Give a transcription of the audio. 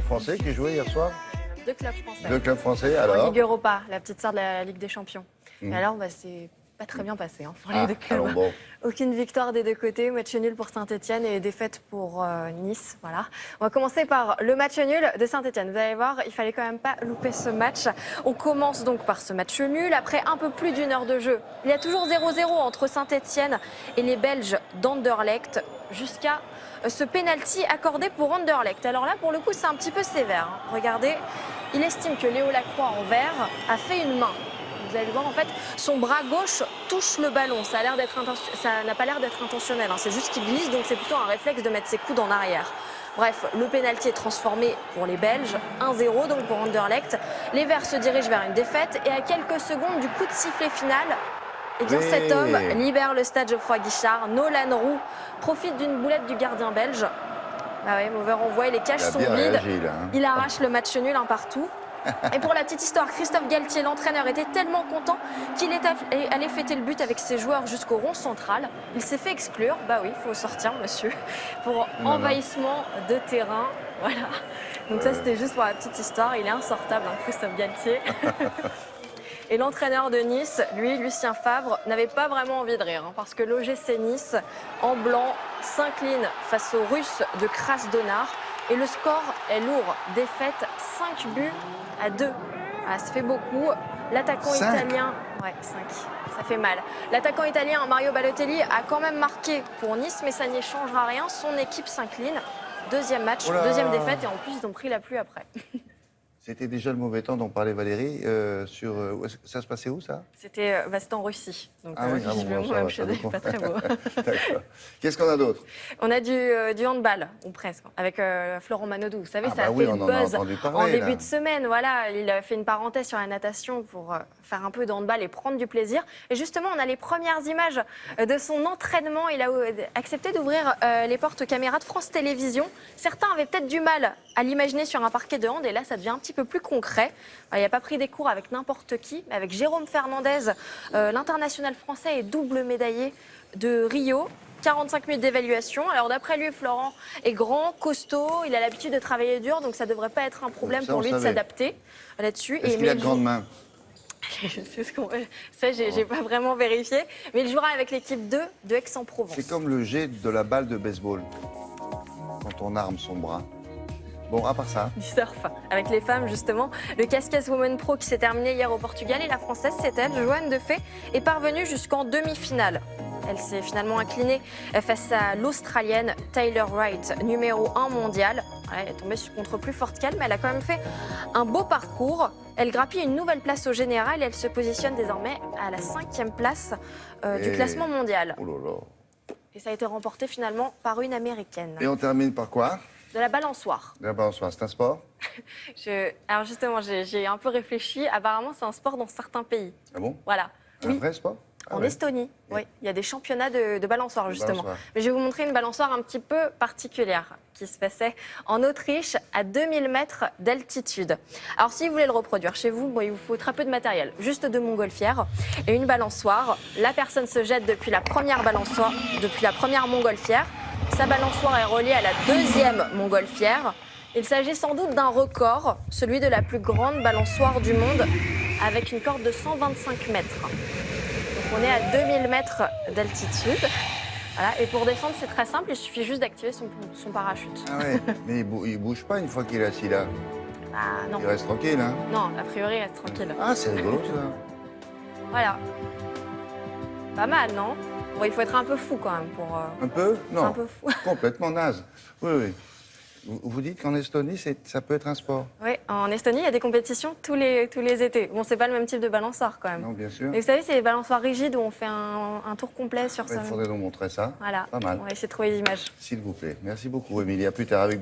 club français qui jouait hier soir? Deux clubs français. Deux clubs français, En alors? Ligue Europa, la petite sœur de la Ligue des Champions. Et alors, c'est pas très bien passé pour les deux clubs. Alors bon. Aucune victoire des deux côtés, match nul pour Saint-Etienne et défaite pour Nice. Voilà. On va commencer par le match nul de Saint-Etienne. Vous allez voir, il fallait quand même pas louper ce match. On commence donc par ce match nul. Après un peu plus d'une heure de jeu, il y a toujours 0-0 entre Saint-Etienne et les Belges d'Anderlecht jusqu'à ce pénalty accordé pour Anderlecht. Alors là, pour le coup, c'est un petit peu sévère. Regardez, il estime que Léo Lacroix en vert a fait une main. Vous allez le voir, en fait, son bras gauche touche le ballon. Ça n'a pas l'air d'être intentionnel. C'est juste qu'il glisse, donc c'est plutôt un réflexe de mettre ses coudes en arrière. Bref, le pénalty est transformé pour les Belges. 1-0 donc pour Anderlecht. Les Verts se dirigent vers une défaite. Et à quelques secondes du coup de sifflet final, eh bien, cet homme libère le stade Geoffroy-Guichard. Nolan Roux profite d'une boulette du gardien belge. Ah ouais, mauvais renvoi, les cages sont vides. Il arrache le match nul un partout. Et pour la petite histoire, Christophe Galtier, l'entraîneur, était tellement content qu'il est allé fêter le but avec ses joueurs jusqu'au rond central. Il s'est fait exclure. Bah oui, il faut sortir, monsieur, pour envahissement de terrain. Voilà. Donc ça, c'était juste pour la petite histoire. Il est insortable, Christophe Galtier. Et l'entraîneur de Nice, lui, Lucien Favre, n'avait pas vraiment envie de rire, parce que l'OGC Nice, en blanc, s'incline face aux Russes de Krasnodar. Et le score est lourd. Défaite 5-2. Ah, ça fait beaucoup. L'attaquant italien... Ouais, 5. Ça fait mal. L'attaquant italien Mario Balotelli a quand même marqué pour Nice, mais ça n'y changera rien. Son équipe s'incline. Deuxième match, deuxième défaite, et en plus, ils ont pris la pluie après. C'était déjà le mauvais temps dont parlait Valérie. Ça se passait où, ça? C'était en Russie. Donc, visiblement, même chez eux, pas très beau. D'accord. Qu'est-ce qu'on a d'autre? On a du handball, ou presque, avec Florent Manodou. Vous savez, ça a fait le buzz en début de semaine. Voilà, il a fait une parenthèse sur la natation pour faire un peu de handball et prendre du plaisir. Et justement, on a les premières images de son entraînement. Il a accepté d'ouvrir les portes caméras de France Télévisions. Certains avaient peut-être du mal à l'imaginer sur un parquet de hand, et là, ça devient un petit peu plus concret. Il n'a pas pris des cours avec n'importe qui, mais avec Jérôme Fernandez, l'international français et double médaillé de Rio. 45 minutes d'évaluation. Alors d'après lui, Florent est grand, costaud, il a l'habitude de travailler dur, donc ça ne devrait pas être un problème pour lui de s'adapter là-dessus. Est-ce qu'il a de grandes mains? Ça, j'ai pas vraiment vérifié, mais il jouera avec l'équipe 2 de Aix-en-Provence. C'est comme le jet de la balle de baseball, quand on arme son bras. Bon, à part ça. Du surf, avec les femmes justement. Le Cascais Women Pro qui s'est terminé hier au Portugal, et la Française, c'est elle, Joanne Defay, est parvenue jusqu'en demi-finale. Elle s'est finalement inclinée face à l'Australienne Taylor Wright, numéro 1 mondial. Elle est tombée contre plus forte qu'elle, mais elle a quand même fait un beau parcours. Elle grappille une nouvelle place au général et elle se positionne désormais à la 5e place du classement mondial. Oh là là. Et ça a été remporté finalement par une Américaine. Et on termine par quoi? De la balançoire. De la balançoire, c'est un sport? Alors justement, j'ai un peu réfléchi. Apparemment, c'est un sport dans certains pays. Ah bon? Voilà. Un vrai sport? En Estonie, oui. Il y a des championnats de balançoire, justement. Mais je vais vous montrer une balançoire un petit peu particulière qui se passait en Autriche à 2000 mètres d'altitude. Alors, si vous voulez le reproduire chez vous, il vous faut très peu de matériel. Juste deux montgolfières et une balançoire. La personne se jette depuis la première balançoire, depuis la première montgolfière. Sa balançoire est reliée à la deuxième montgolfière. Il s'agit sans doute d'un record, celui de la plus grande balançoire du monde, avec une corde de 125 mètres. Donc on est à 2000 mètres d'altitude. Voilà. Et pour descendre, c'est très simple, il suffit juste d'activer son parachute. Ah ouais, mais il bouge pas une fois qu'il est assis là. Ah non. Il reste tranquille, hein? Non, a priori, il reste tranquille. Ah, c'est rigolo, ça. Voilà. Pas mal, non? Bon, il faut être un peu fou, quand même, pour... Un peu? Non. Un peu fou. Complètement naze. Oui, oui. Vous dites qu'en Estonie, ça peut être un sport? Oui, en Estonie, il y a des compétitions tous les étés. Bon, c'est pas le même type de balançoire, quand même. Non, bien sûr. Mais vous savez, c'est les balançoires rigides où on fait un tour complet sur ça. Il faudrait nous montrer ça. Voilà. Pas mal. On va essayer de trouver l'image. S'il vous plaît. Merci beaucoup, Émilie. À plus tard avec